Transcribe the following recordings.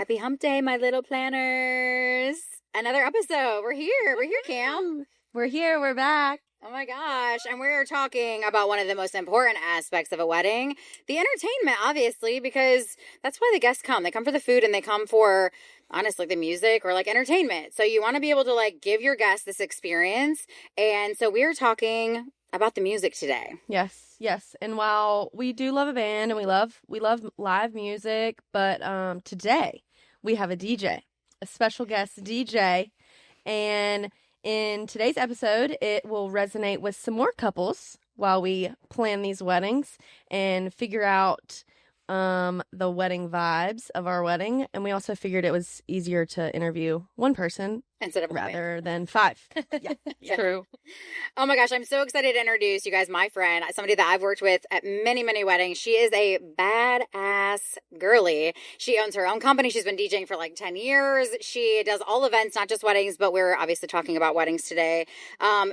Happy hump day, my little planners. Another episode. We're here. We're here, Cam. We're here. We're back. Oh my gosh. And we're talking about one of the most important aspects of a wedding, the entertainment, obviously, because that's why the guests come. They come for the food and they come for, honestly, the music or like entertainment. So you want to be able to like give your guests this experience. And so we're talking about the music today. Yes. And while we do love a band and we love live music, but today we have a DJ, a special guest DJ, and in today's episode, it will resonate with some more couples while we plan these weddings and figure out the wedding vibes of our wedding. And we also figured it was easier to interview one person instead of rather than five. Yeah. True. Oh my gosh, I'm so excited to introduce you guys my friend, somebody that I've worked with at many, many weddings. She is a badass girly. She owns her own company. She's been DJing for like 10 years. She does all events, not just weddings, but we're obviously talking about weddings today.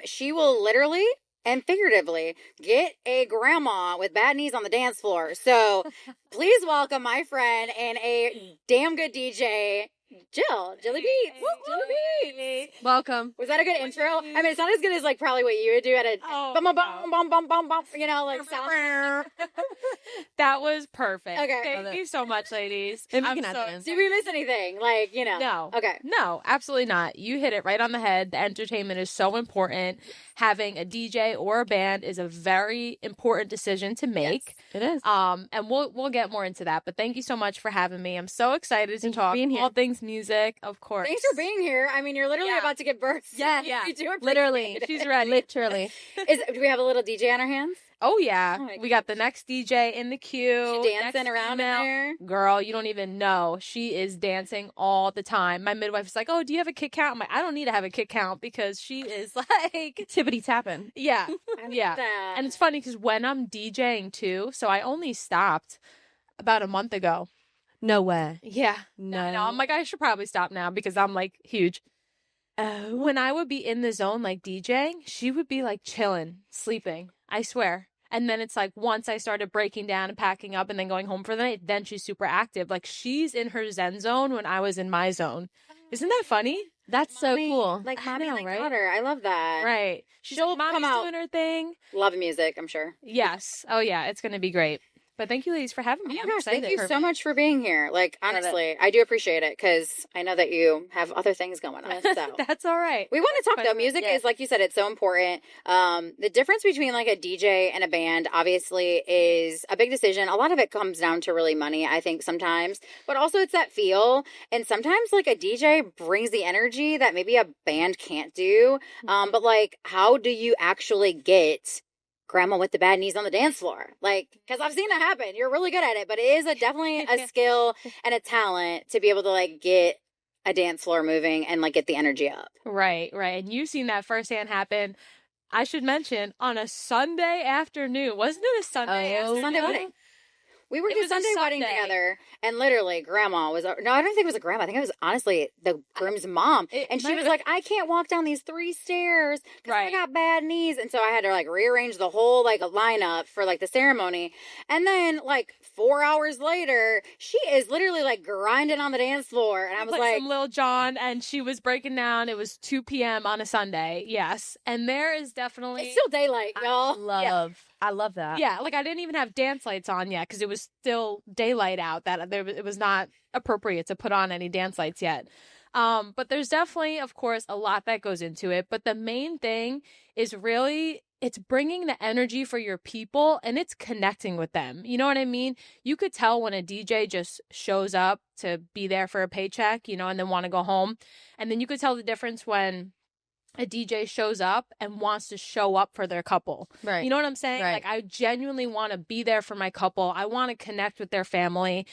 She will literally and figuratively get a grandma with bad knees on the dance floor. So please welcome my friend and a damn good DJ, Jilly Beatz. Jilly Beatz. Welcome. Was that a good intro? I mean, it's not as good as like probably what you would do at a bum, you know, like sound. That was perfect. Okay. Thank you so much, ladies. Maybe we I'm can add so that in. Did we miss anything? Like, you know. No. Okay. No, absolutely not. You hit it right on the head. The entertainment is so important. Having a DJ or a band is a very important decision to make. It is. And we'll get more into that. But thank you so much for having me. I'm so excited to talk all things music, of course. Thanks for being here. I mean, you're literally about to give birth. Yes. Yeah. You do appreciate Literally. it. She's ready. Literally. Do we have a little DJ on our hands? Oh, yeah. Oh, my We got the next DJ in the queue. She dancing Next around in female. there? Girl, you don't even know. She is dancing all the time. My midwife is like, oh, do you have a kick count? I'm like, I don't need to have a kick count because she is like... Tippity tapping. Yeah. I love Yeah. that. And it's funny because when I'm DJing too, so I only stopped about a month ago. No way. Yeah. No. I know. I'm like, I should probably stop now because I'm like huge. Oh. When I would be in the zone like DJing, she would be like chilling, sleeping. I swear. And then it's like once I started breaking down and packing up and then going home for the night, then she's super active. Like she's in her Zen zone when I was in my zone. Isn't that funny? That's so cool. Like I mommy, know, like right? daughter. I love that. Right. She's She'll mommy's come out. doing her thing. Love music, I'm sure. Yes. Oh yeah, it's gonna be great. But thank you ladies for having Oh me. my I'm gosh, excited. thank you so much for being here. Like, honestly, I do appreciate it because I know that you have other things going on. So That's all right. we want to talk though. But, Music yeah. is, like you said, it's so important. The difference between like a DJ and a band obviously is a big decision. A lot of it comes down to really money, I think sometimes, but also it's that feel. And sometimes like a DJ brings the energy that maybe a band can't do. But like, how do you actually get grandma with the bad knees on the dance floor? Like, because I've seen that happen. You're really good at it, but it is definitely a skill and a talent to be able to like get a dance floor moving and like get the energy up. Right. And you've seen that firsthand happen. I should mention on a Sunday afternoon. Wasn't it a Sunday? Oh, Sunday yeah. wedding. We were It doing was a Sunday wedding Sunday. together, and literally, grandma was. No, I don't think it was a grandma. I think it was honestly the groom's mom, It and she might was have- like, "I can't walk down these 3 stairs because I Right. got bad knees," and so I had to like rearrange the whole like lineup for like the ceremony, and then like 4 hours later, she is literally like grinding on the dance floor, and I was Like like, some Lil Jon, and she was breaking down. It was 2 p.m. on a Sunday. Yes. And there is definitely... "It's still daylight, y'all." I love that. Yeah, like I didn't even have dance lights on yet because it was still daylight out. It was not appropriate to put on any dance lights yet. But there's definitely, of course, a lot that goes into it. But the main thing is really it's bringing the energy for your people and it's connecting with them. You know what I mean? You could tell when a DJ just shows up to be there for a paycheck, you know, and then want to go home. And then you could tell the difference when a DJ shows up and wants to show up for their couple. Right. You know what I'm saying? Right. Like, I genuinely want to be there for my couple. I want to connect with their family.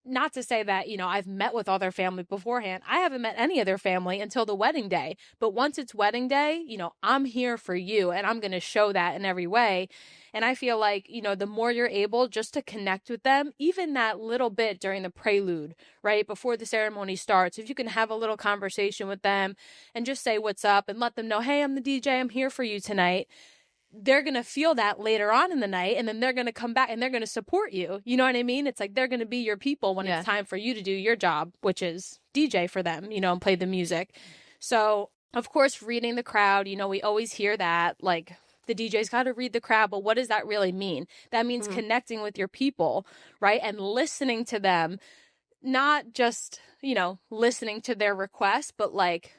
Not to say that, you know, I've met with all their family beforehand. I haven't met any of their family until the wedding day. But once it's wedding day, you know, I'm here for you and I'm going to show that in every way. And I feel like, you know, the more you're able just to connect with them, even that little bit during the prelude, right, before the ceremony starts, if you can have a little conversation with them and just say what's up and let them know, hey, I'm the DJ, I'm here for you tonight. they're going to feel that later on in the night, and then they're going to come back and they're going to support you. You know what I mean? It's like they're going to be your people when it's time for you to do your job, which is DJ for them, you know, and play the music. So, of course, reading the crowd, you know, we always hear that, like, the DJ's got to read the crowd, but what does that really mean? That means connecting with your people, right? And listening to them, not just, you know, listening to their requests, but like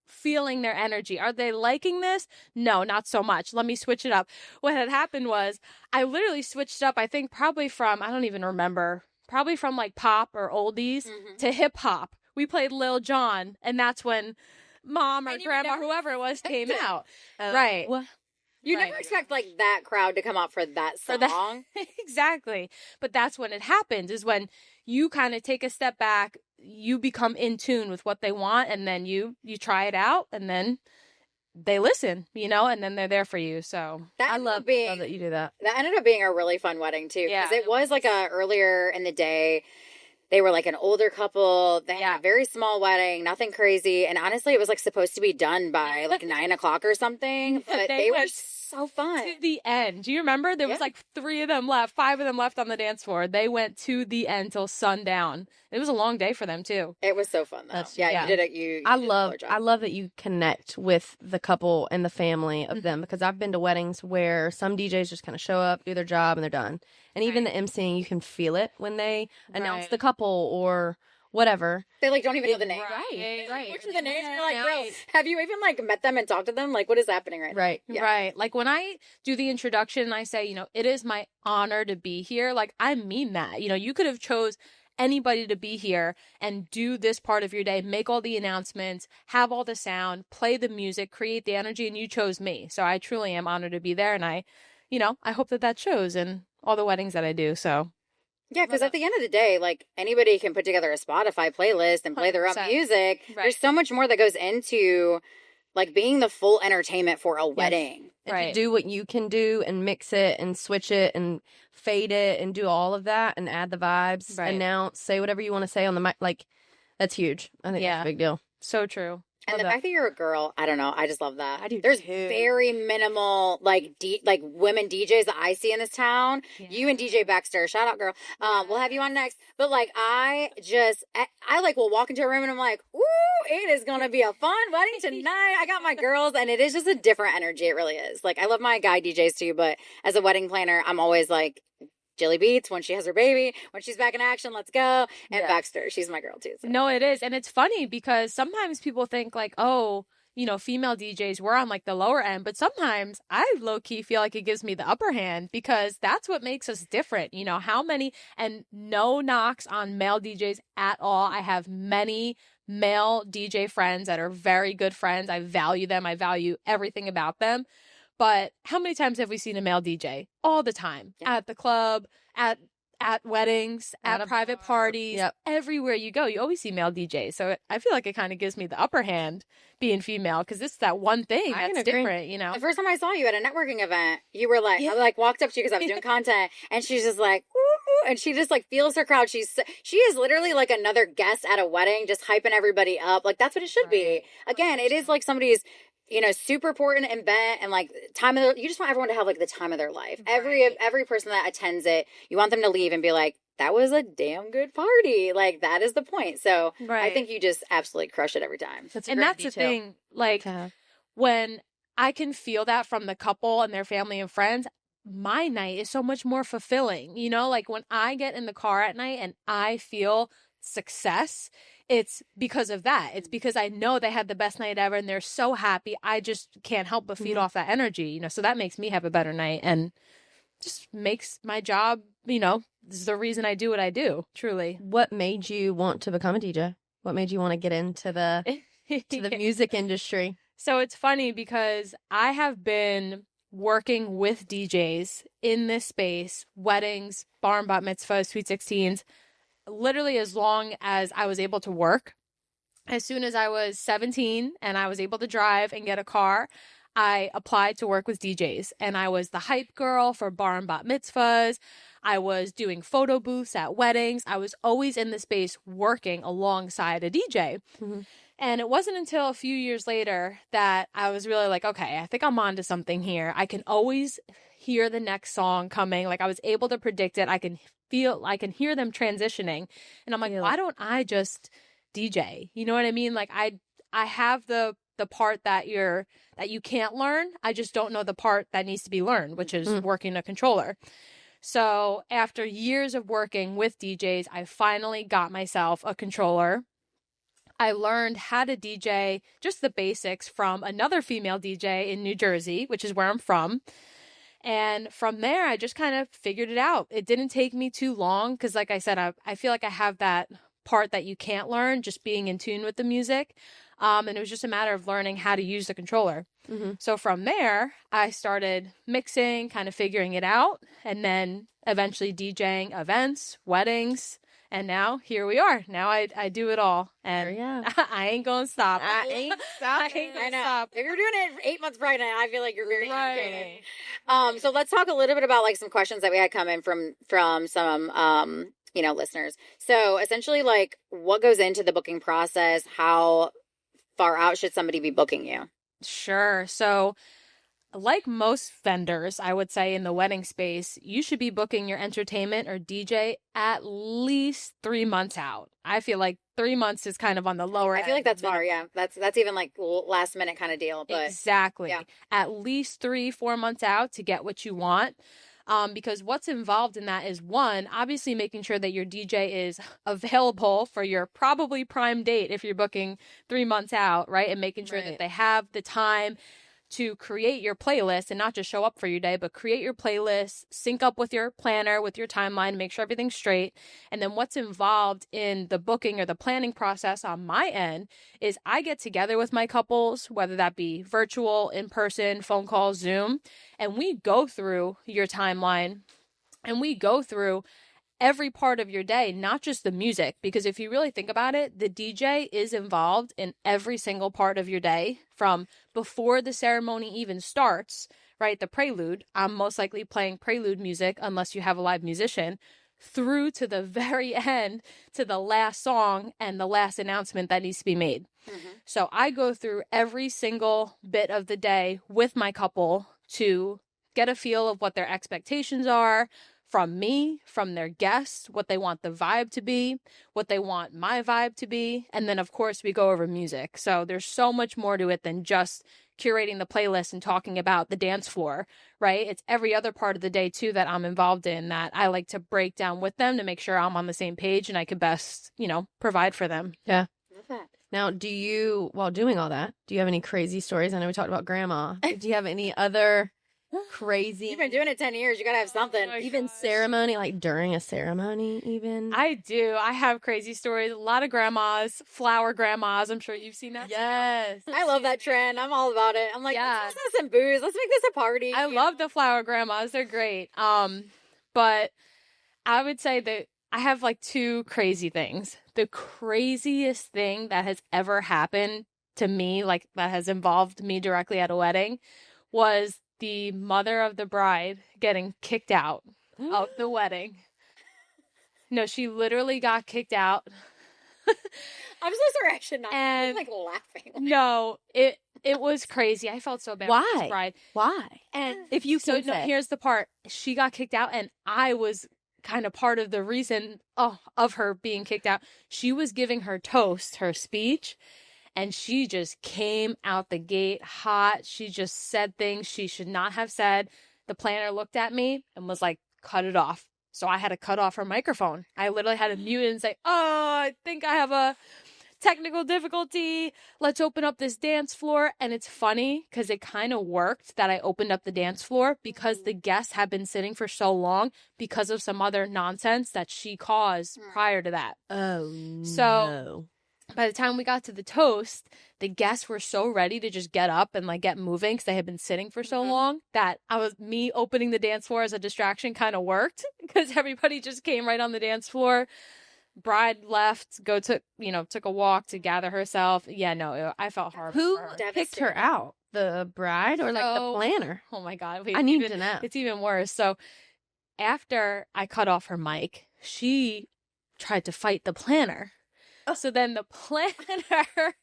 feeling their energy. Are they liking this? No, not so much. Let me switch it up. What had happened was I literally switched up, I think probably from, I don't even remember, probably from like pop or oldies to hip hop. We played Lil Jon, and that's when Mom or Grandma, whoever it was, came out. Right. What? You never expect like that crowd to come out for that song. Exactly. But that's when it happens, is when you kind of take a step back, you become in tune with what they want, and then you try it out, and then they listen, you know, and then they're there for you. So I love that you do that. That ended up being a really fun wedding too. Yeah. Because it was like earlier in the day. They were like an older couple. They had a very small wedding, nothing crazy. And honestly, it was like supposed to be done by like 9 o'clock or something. But they were so fun. To the end. Do you remember? There was like 3 of them left, 5 of them left on the dance floor. They went to the end till sundown. It was a long day for them too. It was so fun though. You did it. You I did love that you connect with the couple and the family of them, because I've been to weddings where some DJs just kind of show up, do their job, and they're done. And even the emceeing, you can feel it when they announce the couple or whatever. They like don't even know the name. Right. Which are the names? You're like, bro, have you even like met them and talked to them? Like, what is happening right now? Right. Yeah. Right. Like when I do the introduction and I say, you know, it is my honor to be here. Like I mean that. You know, you could have chose anybody to be here and do this part of your day, make all the announcements, have all the sound, play the music, create the energy, and you chose me. So I truly am honored to be there, and I hope that shows in all the weddings that I do. So yeah, because at the end of the day, like anybody can put together a Spotify playlist and play their own music. Right. There's so much more that goes into like being the full entertainment for a wedding. And to do what you can do and mix it and switch it and fade it and do all of that and add the vibes, announce, say whatever you want to say on the mic. Like, that's huge. I think that's a big deal. So true. And the fact that you're a girl, I don't know, I just love that. I do. There's very minimal like women DJs that I see in this town. Yeah. You and DJ Baxter, shout out, girl. We'll have you on next. But like I like will walk into a room and I'm like, ooh, it is gonna be a fun wedding tonight. I got my girls, and it is just a different energy. It really is. Like I love my guy DJs too, but as a wedding planner, I'm always like, Jillybeatz, when she has her baby, when she's back in action, let's go. And Baxter, she's my girl too. So. No, it is. And it's funny because sometimes people think like, oh, you know, female DJs, we're on like the lower end. But sometimes I low-key feel like it gives me the upper hand, because that's what makes us different. You know, and no knocks on male DJs at all. I have many male DJ friends that are very good friends. I value them. I value everything about them. But how many times have we seen a male DJ? All the time. Yeah. At the club, at weddings, at private parties, everywhere you go, you always see male DJs. So I feel like it kind of gives me the upper hand being female, because it's that one thing that's different, you know? The first time I saw you at a networking event, you were like, I like walked up to you because I was doing content, and she's just like, ooh, and she just like feels her crowd. She is literally like another guest at a wedding, just hyping everybody up. Like that's what it should be. Again, it is like somebody's, you know, super important event, and like you just want everyone to have like the time of their life. Every person that attends it, you want them to leave and be like, that was a damn good party. Like that is the point. So I think you just absolutely crush it every time. That's the thing. Like when I can feel that from the couple and their family and friends, my night is so much more fulfilling. You know, like when I get in the car at night and I feel success, it's because of that. It's because I know they had the best night ever and they're so happy. I just can't help but feed off that energy, you know, so that makes me have a better night and just makes my job, you know, this is the reason I do what I do, truly. What made you want to become a DJ? What made you want to get into the music industry? So it's funny because I have been working with DJs in this space, weddings, bar and bat mitzvahs, sweet 16s, literally as long as I was able to work. As soon as I was 17 and I was able to drive and get a car, I applied to work with DJs, and I was the hype girl for bar and bat mitzvahs. I was doing photo booths at weddings. I was always in the space working alongside a DJ. Mm-hmm. And it wasn't until a few years later that I was really like, okay, I think I'm onto something here. I can always hear the next song coming. Like, I was able to predict it. I can hear them transitioning. And I'm like, why don't I just DJ? You know what I mean? Like, I have the part that you can't learn. I just don't know the part that needs to be learned, which is working a controller. So after years of working with DJs, I finally got myself a controller. I learned how to DJ, just the basics, from another female DJ in New Jersey, which is where I'm from. And from there, I just kind of figured it out. It didn't take me too long because, like I said, I feel like I have that part that you can't learn, just being in tune with the music. And it was just a matter of learning how to use the controller. Mm-hmm. So from there, I started mixing, kind of figuring it out, and then eventually DJing events, weddings. And now here we are. Now I do it all. And I ain't going to stop. I ain't stopping. I know. If you're doing it 8 months pregnant, I feel like you're very educated. So let's talk a little bit about like some questions that we had come in from some listeners. So essentially, like, what goes into the booking process? How far out should somebody be booking you? Sure. So like most vendors, I would say, in the wedding space, you should be booking your entertainment or DJ at least 3 months out. I feel like 3 months is kind of on the lower end. I feel like that's far, yeah. That's even like last minute kind of deal. But exactly. Yeah. At least 3-4 months out to get what you want. Because what's involved in that is, one, obviously making sure that your DJ is available for your probably prime date if you're booking 3 months out, right? And making sure that they have the time to create your playlist and not just show up for your day, but create your playlist, sync up with your planner, with your timeline, make sure everything's straight. And then what's involved in the booking or the planning process on my end is I get together with my couples, whether that be virtual, in person, phone call, Zoom, and we go through your timeline and we go through every part of your day, not just the music, because if you really think about it, the DJ is involved in every single part of your day, from before the ceremony even starts, right? The prelude, I'm most likely playing prelude music unless you have a live musician, through to the very end, to the last song and the last announcement that needs to be made. Mm-hmm. So I go through every single bit of the day with my couple to get a feel of what their expectations are from me, from their guests, what they want the vibe to be, what they want my vibe to be. And then, of course, we go over music. So there's so much more to it than just curating the playlist and talking about the dance floor, right? It's every other part of the day, too, that I'm involved in that I like to break down with them to make sure I'm on the same page and I can best, provide for them. Yeah. Love that. Now, while doing all that, do you have any crazy stories? I know we talked about grandma. Do you have any other crazy? You've been doing it 10 years. You gotta have something. Even ceremony, like during a ceremony, even. I do. I have crazy stories. A lot of grandmas, flower grandmas. I'm sure you've seen that. Yes. I love that trend. I'm all about it. I'm like, let's have some booze. Let's make this a party. I love the flower grandmas. They're great. But I would say that I have like two crazy things. The craziest thing that has ever happened to me, like that has involved me directly at a wedding, was the mother of the bride getting kicked out of the wedding. No, she literally got kicked out. I'm so sorry. I should not be like laughing. No, it was crazy. I felt so bad. Why? For this bride. Why? And if you so, no, here's the part. She got kicked out, and I was kind of part of the reason of her being kicked out. She was giving her toast, her speech, and she just came out the gate hot. She just said things she should not have said. The planner looked at me and was like, cut it off. So I had to cut off her microphone. I literally had to mute it and say, I think I have a technical difficulty. Let's open up this dance floor. And it's funny because it kind of worked that I opened up the dance floor because the guests had been sitting for so long because of some other nonsense that she caused prior to that. Oh, no. By the time we got to the toast, the guests were so ready to just get up and like get moving because they had been sitting for so long that me opening the dance floor as a distraction kind of worked because everybody just came right on the dance floor. Bride left, took a walk to gather herself. Yeah, no, I felt horrible. Who picked her out? the bride or like the So- planner? Oh my God. I need to know. It's even worse. So after I cut off her mic, she tried to fight the planner. So then the planner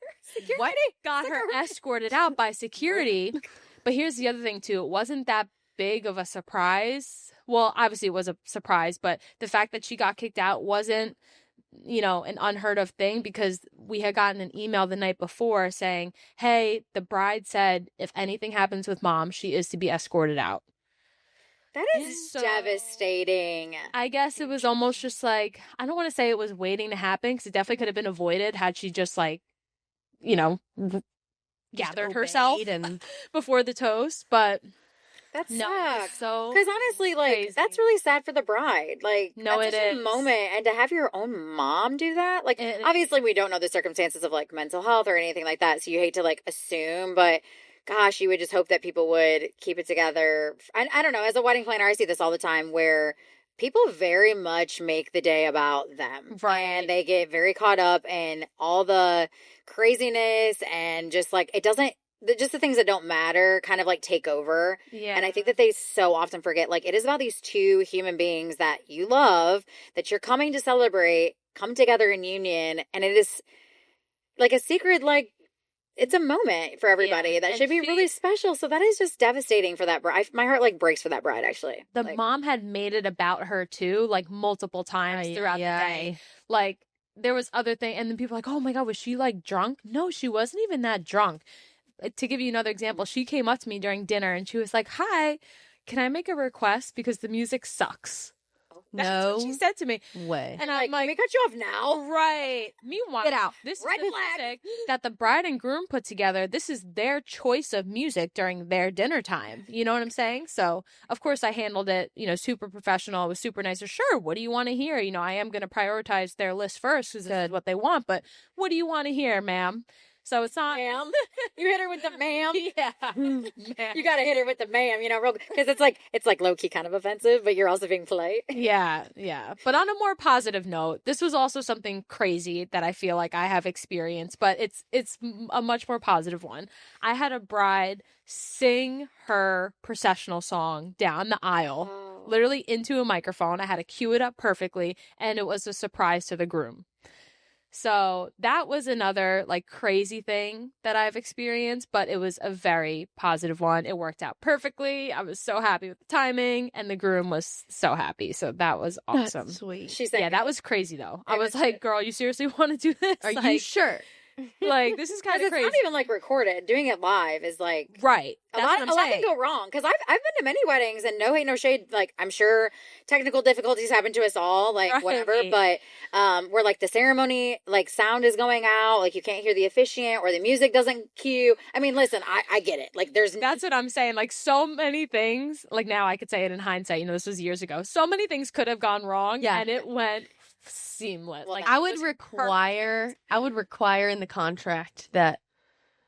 What? got her escorted out by security. But here's the other thing too. It wasn't that big of a surprise. Well, obviously it was a surprise, but the fact that she got kicked out wasn't, an unheard of thing, because we had gotten an email the night before saying, hey, the bride said if anything happens with mom, she is to be escorted out. That is So- devastating. I guess it was almost just like, I don't want to say it was waiting to happen, because it definitely could have been avoided had she just gathered herself and before the toast. But That no, sucks. so Because honestly, like, crazy. that's really sad for the bride. Like, No, that's it such a is. moment. And to have your own mom do that, like, It- obviously we don't know the circumstances of, like, mental health or anything like that. So you hate to, like, assume, but gosh, you would just hope that people would keep it together. I don't know. As a wedding planner, I see this all the time where people very much make the day about them. Right. And they get very caught up in all the craziness and just, like, it doesn't, just the things that don't matter kind of like take over. yeah. And I think that they so often forget, like, it is about these two human beings that you love, that you're coming to celebrate, come together in union. And it is like a secret, like, it's a moment for everybody that And should be she- really special. So that is just devastating for that bride. My heart, like, breaks for that bride, actually. the Like, mom had made it about her too, like multiple times throughout the day. Like there was other thing, and then people were like, oh my God, was she like drunk? No, she wasn't even that drunk. To give you another example, she came up to me during dinner and she was like, hi, can I make a request because the music sucks? That's no what she said to me. way. And like, I'm like, can we cut you off now? right. Meanwhile, Get out. this Red is the flag. music that the bride and groom put together. This is their choice of music during their dinner time. You know what I'm saying? So, of course, I handled it, super professional. It was super nice. Sure, what do you want to hear? I am going to prioritize their list first because this is what they want. But what do you want to hear, ma'am? So it's not. Ma'am. You hit her with the ma'am. Yeah. You got to hit her with the ma'am, real, because it's like low key kind of offensive, but you're also being polite. Yeah. But on a more positive note, this was also something crazy that I feel like I have experienced, but it's a much more positive one. I had a bride sing her processional song down the aisle, Oh. literally into a microphone. I had to cue it up perfectly, and it was a surprise to the groom. So that was another like crazy thing that I've experienced, but it was a very positive one. It worked out perfectly. I was so happy with the timing, and the groom was so happy. So that was awesome. That's sweet. She's saying, Yeah, that was crazy though. I It was was like, good. girl, you seriously want to do this? Are you Like, sure? like this is kind because of it's crazy. not even like recorded. Doing it live is like Right. a That's lot. what A I'm lot saying. can go wrong. Because I've been to many weddings, and no hate, no shade. Like, I'm sure technical difficulties happen to us all. Like, Right. whatever. But where like the ceremony, like, sound is going out, like you can't hear the officiant, or the music doesn't cue. I mean, listen, I get it. Like, there's That's what I'm saying. Like so many things, like now I could say it in hindsight, this was years ago. So many things could have gone wrong. Yeah. And it went seamless. Well, Like I it would was require in the contract that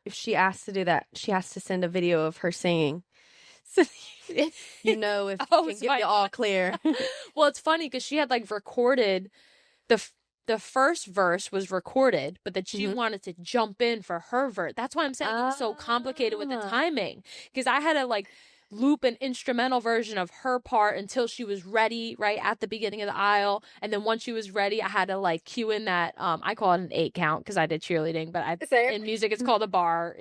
if she asks to do that, she has to send a video of her singing. So if Oh, you it's can get fine. the all clear. Well, it's funny because she had like recorded the first verse was recorded, but that she Mhm. wanted to jump in for her verse. That's why I'm saying it was so complicated with the Ah. timing, because I had to like loop an instrumental version of her part until she was ready right at the beginning of the aisle, and then once she was ready I had to like cue in that I call it an 8 count because I did cheerleading, but Same. in music it's called a bar,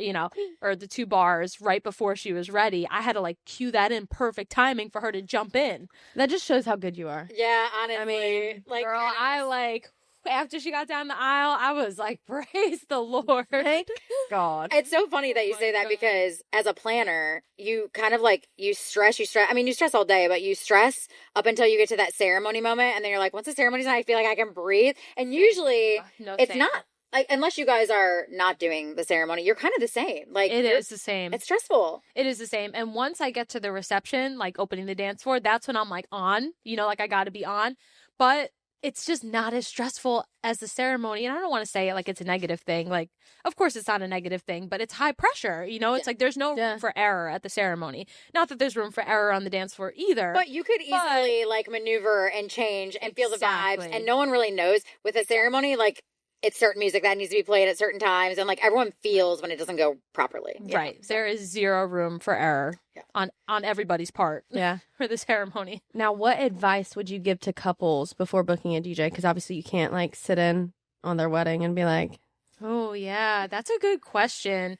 or the 2 bars right before she was ready. I had to like cue that in perfect timing for her to jump in. That just shows how good you are. Yeah, honestly. I mean, like, Girl, I like after she got down the aisle, I was like, praise the Lord. Thank God. It's so funny that you Oh say my that God. because as a planner, you kind of like, you stress. I mean, you stress all day, but you stress up until you get to that ceremony moment. And then you're like, once the ceremony's done, I feel like I can breathe. And usually No, it's same. not like, unless you guys are not doing the ceremony, you're kind of the same. Like, It you're- is the same. It's stressful. It is the same. And once I get to the reception, like opening the dance floor, that's when I'm like on, like I got to be on. But it's just not as stressful as the ceremony. And I don't want to say it like it's a negative thing. Like, of course it's not a negative thing, but it's high pressure. It's like there's no Yeah. room for error at the ceremony. Not that there's room for error on the dance floor either. But you could easily like maneuver and change and feel the vibes. Exactly. And no one really knows with a ceremony. Like, it's certain music that needs to be played at certain times, and like everyone feels when it doesn't go properly. Right. There is zero room for error on everybody's part. Yeah. For the ceremony. Now, what advice would you give to couples before booking a DJ? Because obviously you can't like sit in on their wedding and be like, oh yeah, that's a good question.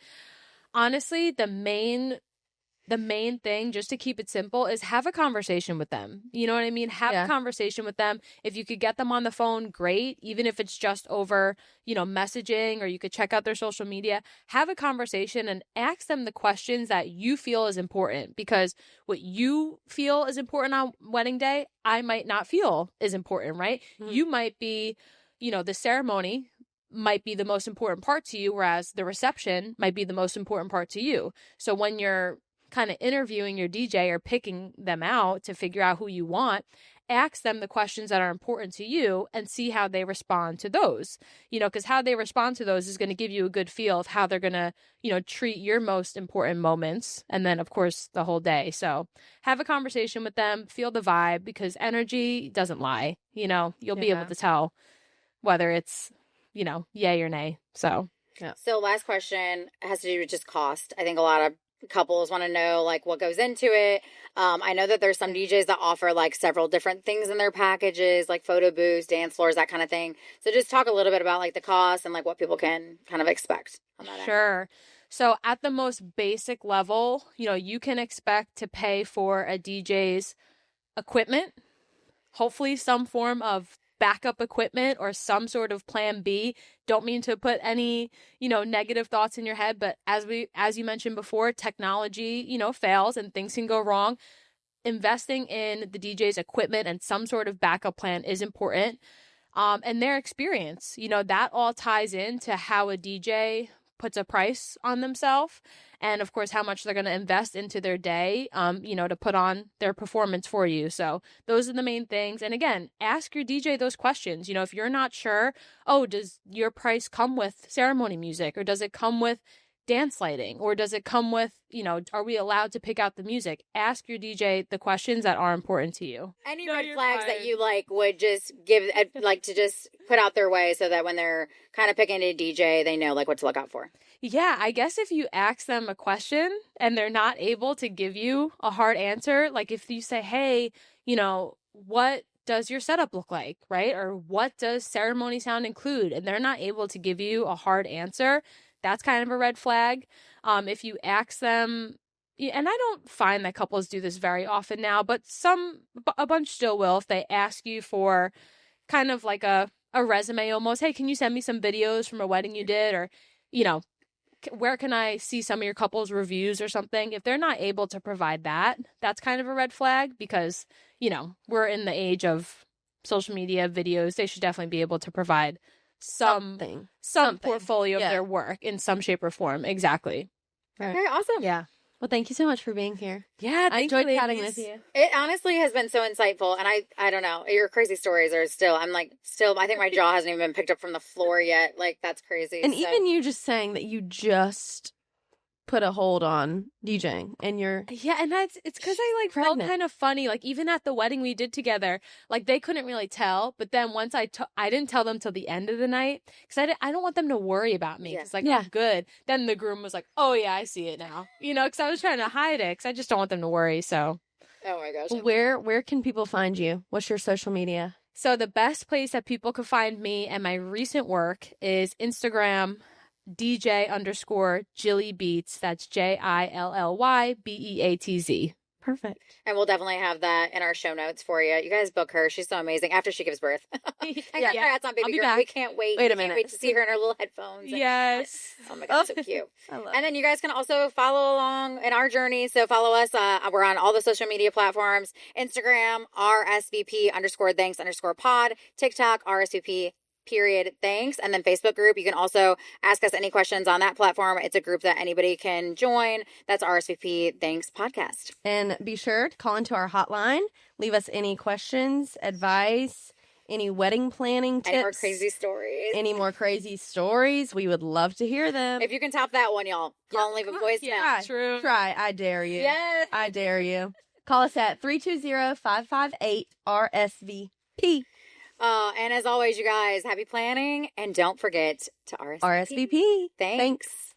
Honestly, the main thing, just to keep it simple, is have a conversation with them. You know what I mean? Have a conversation with them. If you could get them on the phone, great. Even if it's just over, messaging, or you could check out their social media, have a conversation and ask them the questions that you feel is important, because what you feel is important on wedding day, I might not feel is important, right? Mm-hmm. You might be, the ceremony might be the most important part to you, whereas the reception might be the most important part to you. So when you're kind of interviewing your DJ or picking them out to figure out who you want, ask them the questions that are important to you and see how they respond to those, because how they respond to those is going to give you a good feel of how they're going to, treat your most important moments. And then of course the whole day. So have a conversation with them, feel the vibe, because energy doesn't lie, you'll be able to tell whether it's, yay or nay. So, So last question has to do with just cost. I think a lot of couples want to know like what goes into it. I know that there's some DJs that offer like several different things in their packages, like photo booths, dance floors, that kind of thing. So just talk a little bit about like the cost and like what people can kind of expect on that end. So at the most basic level, you can expect to pay for a DJ's equipment, hopefully some form of backup equipment or some sort of plan B. Don't mean to put any, negative thoughts in your head, but as you mentioned before, technology, fails and things can go wrong. Investing in the DJ's equipment and some sort of backup plan is important. And their experience, that all ties into how a DJ puts a price on themselves, and of course how much they're going to invest into their day, to put on their performance for you. So those are the main things. And again, ask your DJ those questions. If you're not sure, does your price come with ceremony music, or does it come with dance lighting, or does it come with, are we allowed to pick out the music? Ask your DJ the questions that are important to you. Any red flags that you like would just give, like to just put out their way so that when they're kind of picking a DJ, they know like what to look out for? Yeah, I guess if you ask them a question and they're not able to give you a hard answer, like if you say, hey, what does your setup look like, right? Or what does ceremony sound include? And they're not able to give you a hard answer, that's kind of a red flag. If you ask them, and I don't find that couples do this very often now, but a bunch still will, if they ask you for kind of like a resume almost, hey, can you send me some videos from a wedding you did? Or, where can I see some of your couples' reviews or something? If they're not able to provide that, that's kind of a red flag, because, we're in the age of social media videos. They should definitely be able to provide some portfolio of their work in some shape or form. Exactly. Very awesome. Yeah. Well, thank you so much for being here. Yeah, I enjoyed chatting with you. It honestly has been so insightful, and I don't know, your crazy stories are still, I think my jaw hasn't even been picked up from the floor yet. Like, that's crazy. And even you just saying that you just put a hold on DJing and you're and it's because I felt kind of funny, like even at the wedding we did together, like they couldn't really tell, but then once I didn't tell them till the end of the night, because I don't want them to worry about me, because I'm good. Then the groom was like, oh yeah, I see it now, because I was trying to hide it, because I just don't want them to worry. So oh my gosh. Where can people find you? What's your social media? So the best place that people can find me and my recent work is Instagram, DJ_Jillybeatz. That's JILLYBEATZ. Perfect. And we'll definitely have that in our show notes for you. You guys book her. She's so amazing. After she gives birth. Congrats on baby girl. We can't wait. Wait a minute. Can't wait to see her in her little headphones. Yes. Oh my God, so cute. And then you guys can also follow along in our journey. So follow us. We're on all the social media platforms. Instagram, RSVP_thanks_pod. TikTok, RSVP _thanks, and then Facebook group. You can also ask us any questions on that platform. It's a group that anybody can join. That's RSVP Thanks Podcast. And be sure to call into our hotline. Leave us any questions, advice, any wedding planning tips. Any more crazy stories. We would love to hear them. If you can top that one, y'all, call and leave a voicemail. Yeah, true. Try. I dare you. Yes. I dare you. Call us at 320-558-RSVP. And as always, you guys, happy planning. And don't forget to RSVP. RSVP. Thanks.